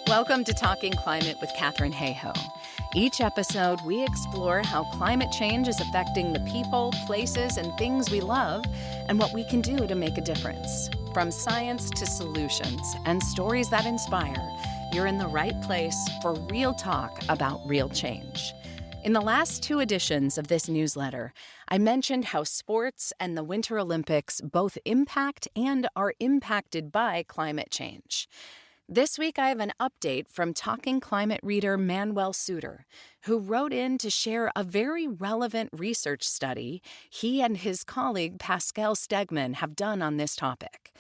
Welcome to Talking Climate with Katherine Hayhoe. Each episode, we explore how climate change is affecting the people, places, and things we love, and what we can do to make a difference. From science to solutions and stories that inspire, you're in the right place for real talk about real change. In the last two editions of this newsletter, I mentioned how sports and the Winter Olympics both impact and are impacted by climate change. This week, I have an update from Talking Climate reader Manuel Suter, who wrote in to share a very relevant research study he and his colleague Pascal Stegman have done on this topic.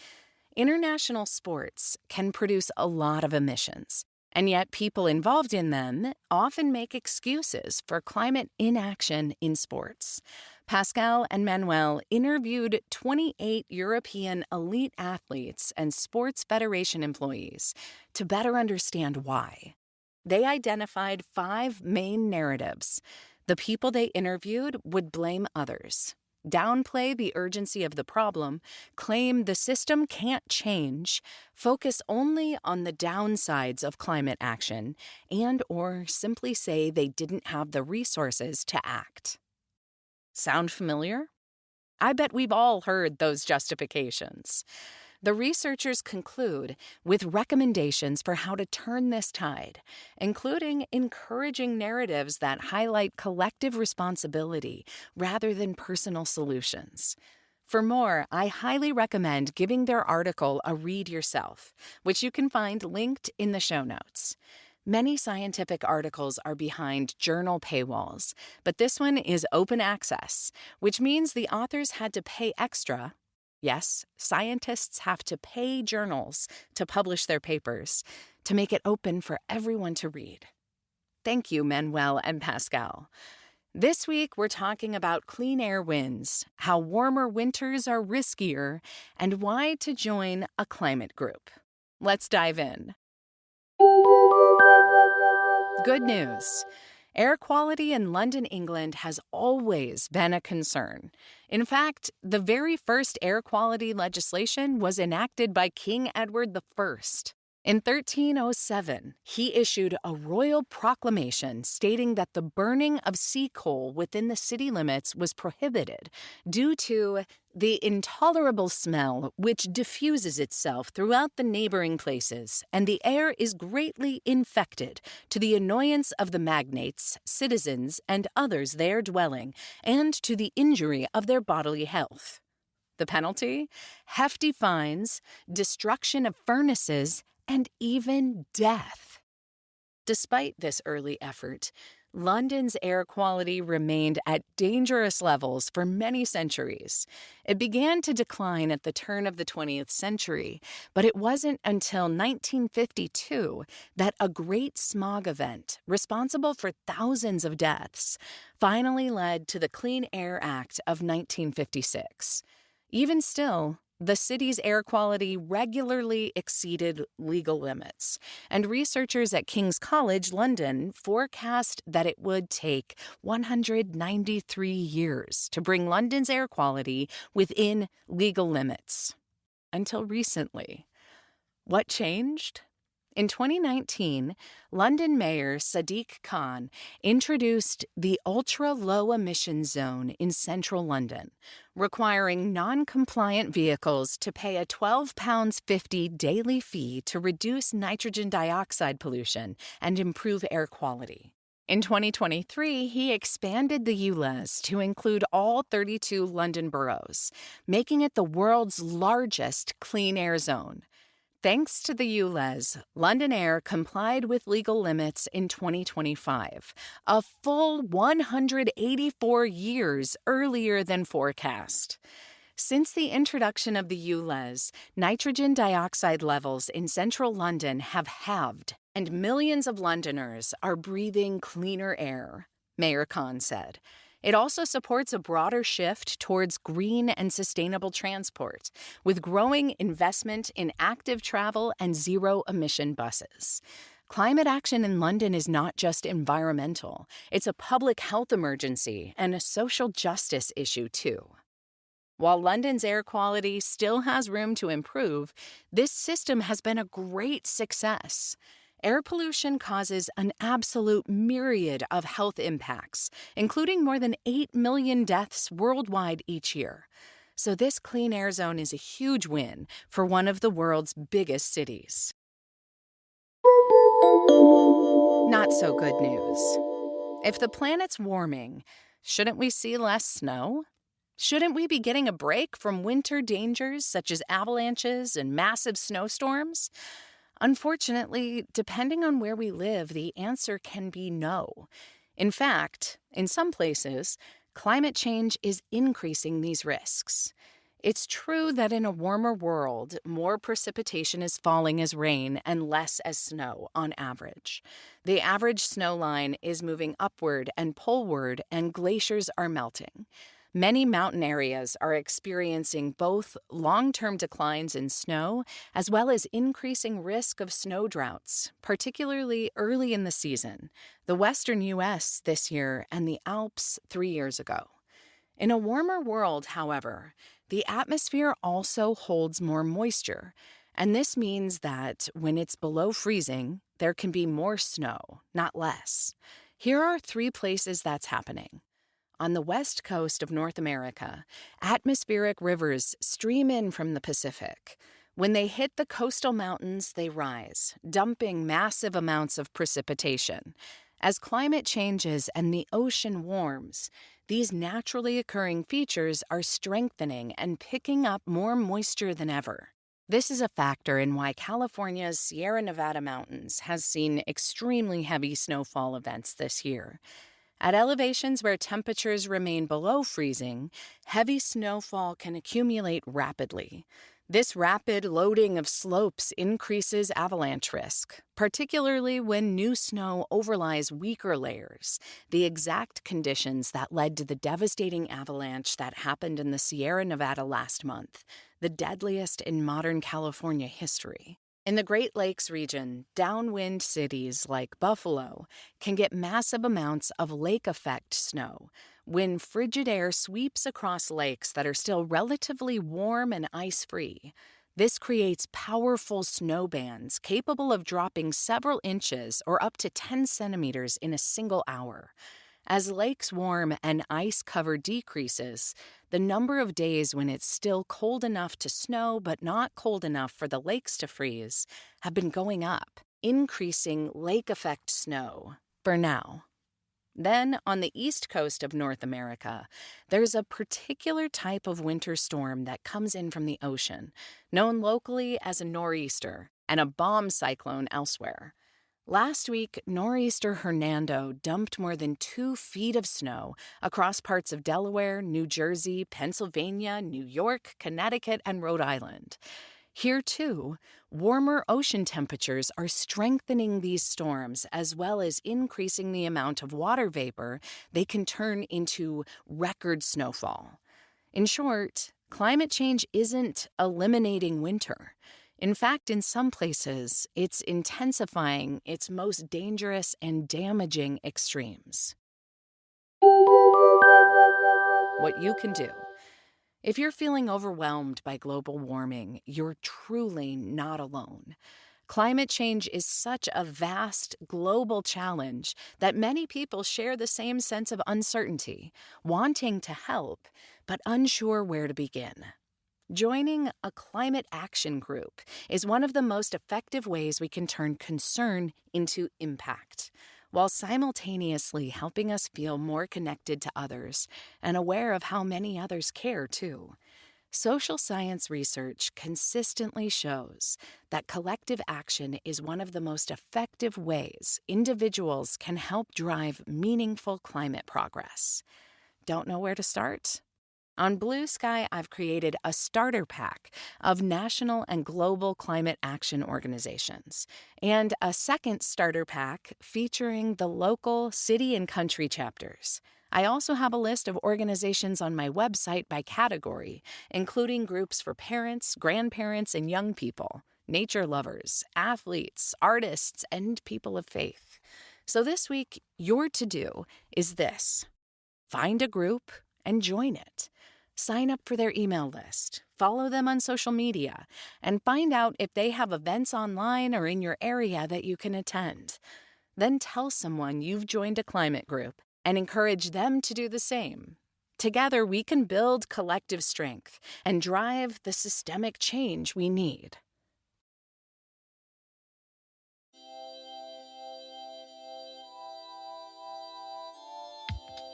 International sports can produce a lot of emissions, and yet people involved in them often make excuses for climate inaction in sports. Pascal and Manuel interviewed 28 European elite athletes and sports federation employees to better understand why. They identified 5 main narratives. The people they interviewed would blame others, downplay the urgency of the problem, claim the system can't change, focus only on the downsides of climate action, and/or simply say they didn't have the resources to act. Sound familiar? I bet we've all heard those justifications. The researchers conclude with recommendations for how to turn this tide, including encouraging narratives that highlight collective responsibility rather than personal solutions. For more, I highly recommend giving their article a read yourself, which you can find linked in the show notes. Many scientific articles are behind journal paywalls, but this one is open access, which means the authors had to pay extra. Yes, scientists have to pay journals to publish their papers to make it open for everyone to read. Thank you, Manuel and Pascal. This week, we're talking about clean air wins, how warmer winters are riskier, and why to join a climate group. Let's dive in. Good news. Air quality in London, England has always been a concern. In fact, the very first air quality legislation was enacted by King Edward I. In 1307, he issued a royal proclamation stating that the burning of sea coal within the city limits was prohibited due to the intolerable smell which diffuses itself throughout the neighboring places, and the air is greatly infected to the annoyance of the magnates, citizens, and others there dwelling, and to the injury of their bodily health. The penalty? Hefty fines, destruction of furnaces, and even death. Despite this early effort, London's air quality remained at dangerous levels for many centuries. It began to decline at the turn of the 20th century, but it wasn't until 1952 that a great smog event, responsible for thousands of deaths, finally led to the Clean Air Act of 1956. Even still, the city's air quality regularly exceeded legal limits, and researchers at King's College London forecast that it would take 193 years to bring London's air quality within legal limits. Until recently. What changed? In 2019, London Mayor Sadiq Khan introduced the ultra-low emission zone in central London, requiring non-compliant vehicles to pay a £12.50 daily fee to reduce nitrogen dioxide pollution and improve air quality. In 2023, he expanded the ULEZ to include all 32 London boroughs, making it the world's largest clean air zone. Thanks to the ULEZ, London Air complied with legal limits in 2025, a full 184 years earlier than forecast. Since the introduction of the ULEZ, nitrogen dioxide levels in central London have halved, and millions of Londoners are breathing cleaner air, Mayor Khan said. It also supports a broader shift towards green and sustainable transport, with growing investment in active travel and zero-emission buses. Climate action in London is not just environmental. It's a public health emergency and a social justice issue, too. While London's air quality still has room to improve, this system has been a great success. Air pollution causes an absolute myriad of health impacts, including more than 8 million deaths worldwide each year. So this clean air zone is a huge win for one of the world's biggest cities. Not so good news. If the planet's warming, shouldn't we see less snow? Shouldn't we be getting a break from winter dangers such as avalanches and massive snowstorms? Unfortunately, depending on where we live, the answer can be no. In fact, in some places, climate change is increasing these risks. It's true that in a warmer world, more precipitation is falling as rain and less as snow on average. The average snow line is moving upward and poleward, and glaciers are melting. Many mountain areas are experiencing both long-term declines in snow as well as increasing risk of snow droughts, particularly early in the season, the western U.S. this year and the Alps 3 years ago. In a warmer world, however, the atmosphere also holds more moisture, and this means that when it's below freezing, there can be more snow, not less. Here are 3 places that's happening. On the west coast of North America, atmospheric rivers stream in from the Pacific. When they hit the coastal mountains, they rise, dumping massive amounts of precipitation. As climate changes and the ocean warms, these naturally occurring features are strengthening and picking up more moisture than ever. This is a factor in why California's Sierra Nevada mountains has seen extremely heavy snowfall events this year. At elevations where temperatures remain below freezing, heavy snowfall can accumulate rapidly. This rapid loading of slopes increases avalanche risk, particularly when new snow overlies weaker layers, the exact conditions that led to the devastating avalanche that happened in the Sierra Nevada last month, the deadliest in modern California history. In the Great Lakes region, downwind cities like Buffalo can get massive amounts of lake effect snow when frigid air sweeps across lakes that are still relatively warm and ice-free. This creates powerful snow bands capable of dropping several inches or up to 10 centimeters in a single hour. As lakes warm and ice cover decreases, the number of days when it's still cold enough to snow but not cold enough for the lakes to freeze have been going up, increasing lake effect snow for now. Then, on the east coast of North America, there's a particular type of winter storm that comes in from the ocean, known locally as a nor'easter, and a bomb cyclone elsewhere. Last week, nor'easter Hernando dumped more than 2 feet of snow across parts of Delaware, New Jersey, Pennsylvania, New York, Connecticut, and Rhode Island. Here, too, warmer ocean temperatures are strengthening these storms as well as increasing the amount of water vapor they can turn into record snowfall. In short, climate change isn't eliminating winter. In fact, in some places, it's intensifying its most dangerous and damaging extremes. What you can do. If you're feeling overwhelmed by global warming, you're truly not alone. Climate change is such a vast global challenge that many people share the same sense of uncertainty, wanting to help, but unsure where to begin. Joining a climate action group is one of the most effective ways we can turn concern into impact, while simultaneously helping us feel more connected to others and aware of how many others care, too. Social science research consistently shows that collective action is one of the most effective ways individuals can help drive meaningful climate progress. Don't know where to start? On Blue Sky, I've created a starter pack of national and global climate action organizations, and a second starter pack featuring the local city and country chapters. I also have a list of organizations on my website by category, including groups for parents, grandparents, and young people, nature lovers, athletes, artists, and people of faith. So this week, your to-do is this. Find a group and join it. Sign up for their email list, follow them on social media, and find out if they have events online or in your area that you can attend. Then tell someone you've joined a climate group and encourage them to do the same. Together, we can build collective strength and drive the systemic change we need.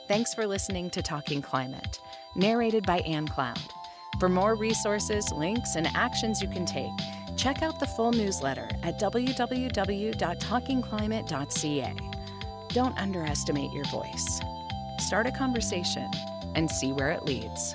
Thanks for listening to Talking Climate, narrated by Ann Cloud. For more resources, links, and actions you can take, check out the full newsletter at www.talkingclimate.ca. Don't underestimate your voice. Start a conversation and see where it leads.